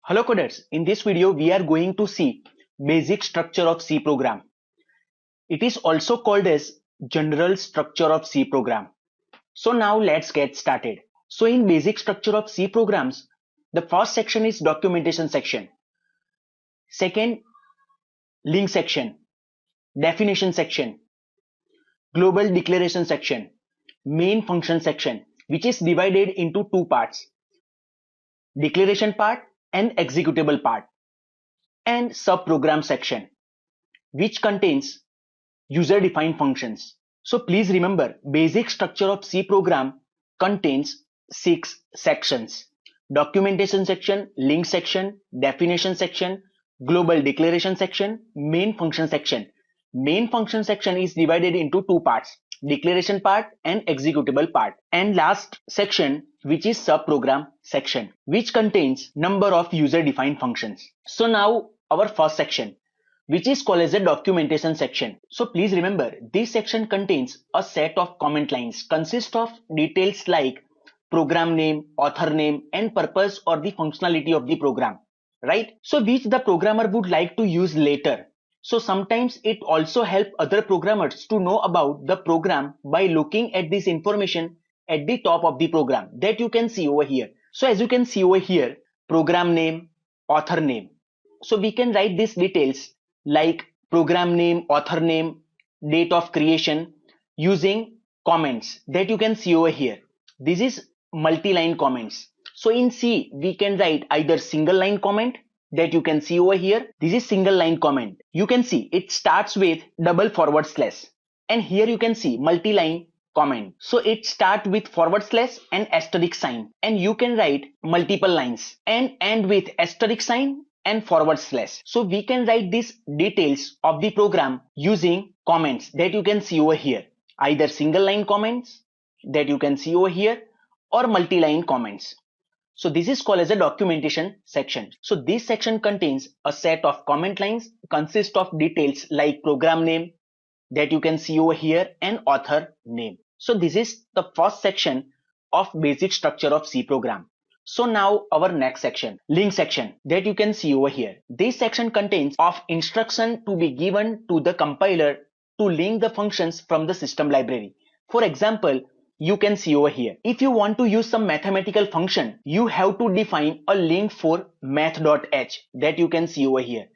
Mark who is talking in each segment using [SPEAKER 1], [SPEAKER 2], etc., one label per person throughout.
[SPEAKER 1] Hello coders, in this video we are going to see basic structure of C program. It is also called as general structure of C program. So now let's get started. So in basic structure of C programs, the first section is documentation section. Second, link section, definition section, global declaration section, main function section, which is divided into two parts, declaration part and executable part, and subprogram section, which contains user-defined functions. So please remember, basic structure of C program contains 6 sections: documentation section, link section, definition section, global declaration section, main function section. Main function section is divided into two parts, declaration part and executable part, and last section, which is subprogram section, which contains number of user-defined functions. So now our first section, which is called as a documentation section. So please remember, this section contains a set of comment lines, consist of details like program name, author name, and purpose or the functionality of the program, right? So which the programmer would like to use later. So sometimes it also helps other programmers to know about the program by looking at this information at the top of the program that you can see over here. So as you can see over here, program name, author name. So we can write these details like program name, author name, date of creation using comments that you can see over here. This is multi-line comments. So in C, we can write either single line comment that you can see over here. This is single line comment. You can see it starts with double forward slash, and here you can see multi-line comment. So it starts with forward slash and asterisk sign, and you can write multiple lines and end with asterisk sign and forward slash. So we can write these details of the program using comments that you can see over here, either single line comments that you can see over here or multi-line comments. So this is called as a documentation section. So this section contains a set of comment lines, consist of details like program name that you can see over here and author name. So this is the first section of basic structure of C program. So now our next section, link section, that you can see over here. This section contains of instruction to be given to the compiler to link the functions from the system library. For example, you can see over here, if you want to use some mathematical function, you have to define a link for math.h that you can see over here.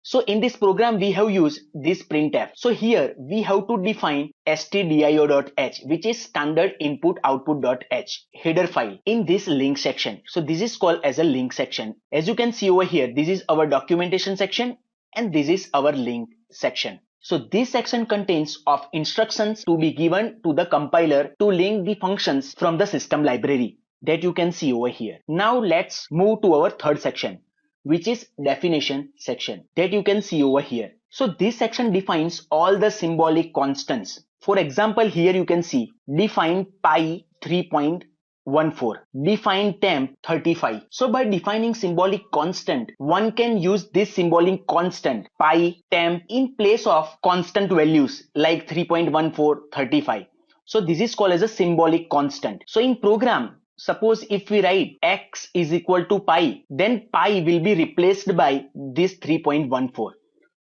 [SPEAKER 1] So in this program, we have used this printf. So here we have to define stdio.h, which is standard input output.h header file in this link section. So this is called as a link section. As you can see over here, this is our documentation section and this is our link section. So this section contains of instructions to be given to the compiler to link the functions from the system library that you can see over here. Now let's move to our third section, which is definition section that you can see over here. So this section defines all the symbolic constants. For example, here you can see define pi 3.14, define temp 35. So by defining symbolic constant, one can use this symbolic constant pi, temp in place of constant values like 3.14, 35. So this is called as a symbolic constant. So in program, suppose if we write x is equal to pi, then pi will be replaced by this 3.14.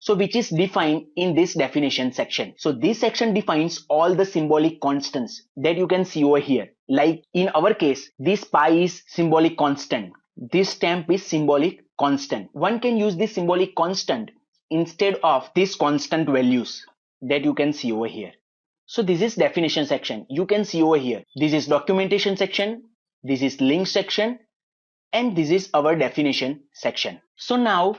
[SPEAKER 1] So which is defined in this definition section. So this section defines all the symbolic constants that you can see over here. Like in our case, this pi is symbolic constant. This temp is symbolic constant. One can use this symbolic constant instead of these constant values that you can see over here. So this is definition section. You can see over here. This is documentation section. This is link section, and this is our definition section. So now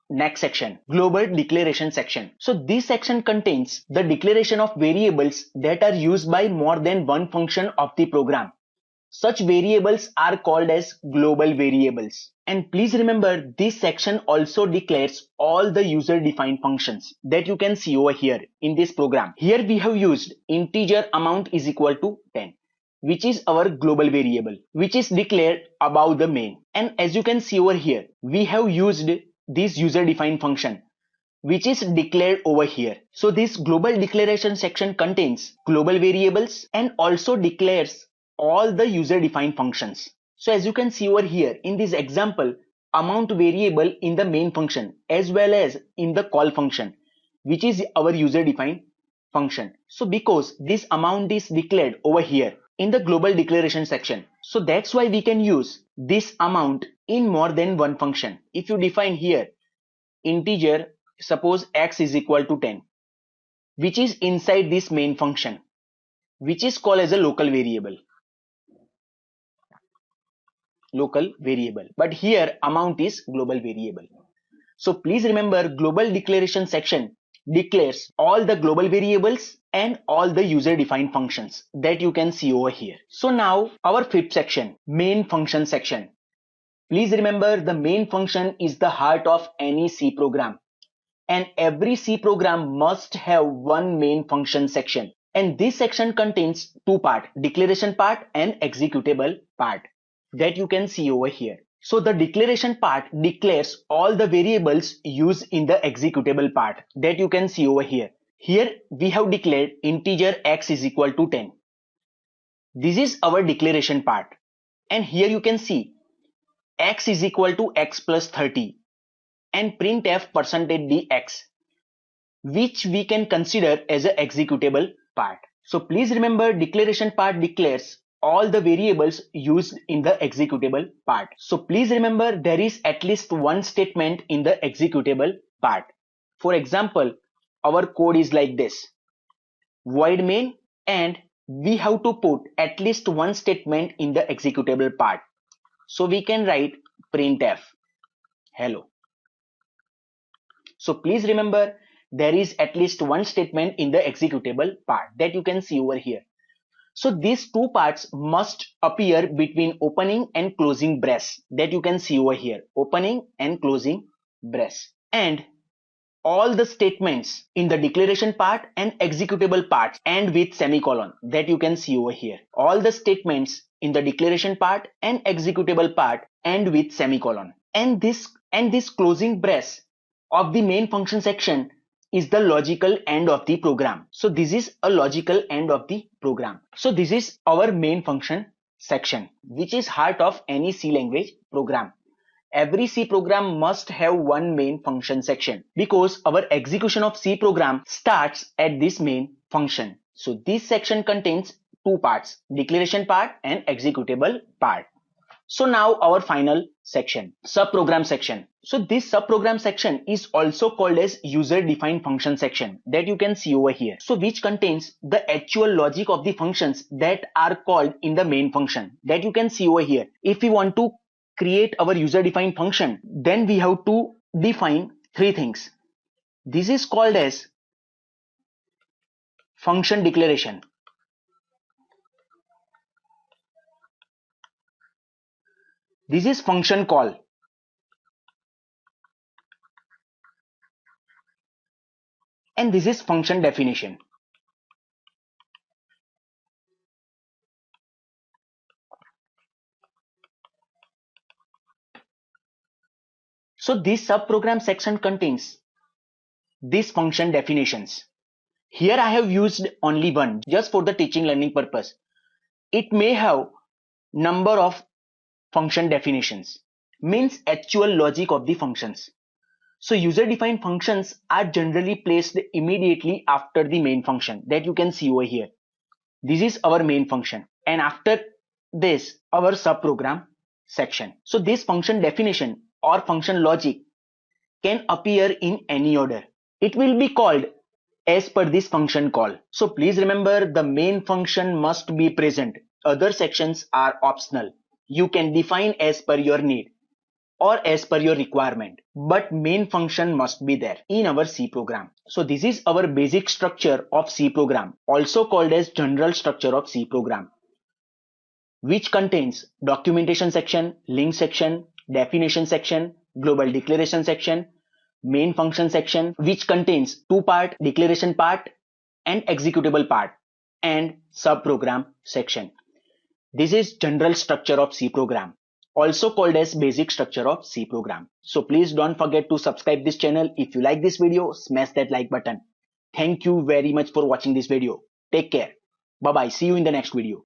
[SPEAKER 1] next section, global declaration section. So this section contains the declaration of variables that are used by more than one function of the program. Such variables are called as global variables. And please remember, this section also declares all the user-defined functions that you can see over here in this program. Here we have used integer amount is equal to 10. Which is our global variable, which is declared above the main. And as you can see over here, we have used this user-defined function, which is declared over here. So this global declaration section contains global variables and also declares all the user-defined functions. So as you can see over here in this example, amount variable in the main function as well as in the call function, which is our user defined function. So because this amount is declared over here in the global declaration section, so that's why we can use this amount in more than one function. If you define here integer, suppose x is equal to 10, which is inside this main function, which is called as a local variable, but here amount is global variable. So please remember, global declaration section declares all the global variables and all the user defined functions that you can see over here. So now our fifth section, main function section. Please remember, the main function is the heart of any C program, and every C program must have one main function section, and this section contains two parts, declaration part and executable part, that you can see over here. So the declaration part declares all the variables used in the executable part, that you can see over here. Here we have declared integer x is equal to 10. This is our declaration part, and here you can see x is equal to x plus 30 and printf %dx, which we can consider as an executable part. So please remember, declaration part declares all the variables used in the executable part. So please remember, there is at least one statement in the executable part. For example, our code is like this, void main, and we have to put at least one statement in the executable part. So we can write printf hello. So please remember, there is at least one statement in the executable part that you can see over here. So these two parts must appear between opening and closing brace, that you can see over here, opening and closing brace. And all the statements in the declaration part and executable parts end with semicolon, that you can see over here. All the statements in the declaration part and executable part end with semicolon. And this closing brace of the main function section is the logical end of the program. So this is a logical end of the program. So this is our main function section, which is heart of any C language program. Every C program must have one main function section, because our execution of C program starts at this main function. So this section contains two parts, declaration part and executable part. So now our final section, subprogram section. So this subprogram section is also called as user defined function section, that you can see over here. So which contains the actual logic of the functions that are called in the main function, that you can see over here. If we want to create our user defined function, then we have to define three things. This is called as function declaration. This is function call. And this is function definition. So this subprogram section contains these function definitions. Here I have used only one, just for the teaching learning purpose. It may have number of function definitions, means actual logic of the functions. So user defined functions are generally placed immediately after the main function, that you can see over here. This is our main function, and after this our subprogram section. So this function definition or function logic can appear in any order. It will be called as per this function call. So please remember, the main function must be present. Other sections are optional. You can define as per your need or as per your requirement, but main function must be there in our C program. So this is our basic structure of C program, also called as general structure of C program, which contains documentation section, link section, definition section, global declaration section, main function section, which contains two part, declaration part and executable part, and subprogram section. This is general structure of C program, also called as basic structure of C program. So please don't forget to subscribe this channel. If you like this video, smash that like button. Thank you very much for watching this video. Take care. Bye bye. See you in the next video.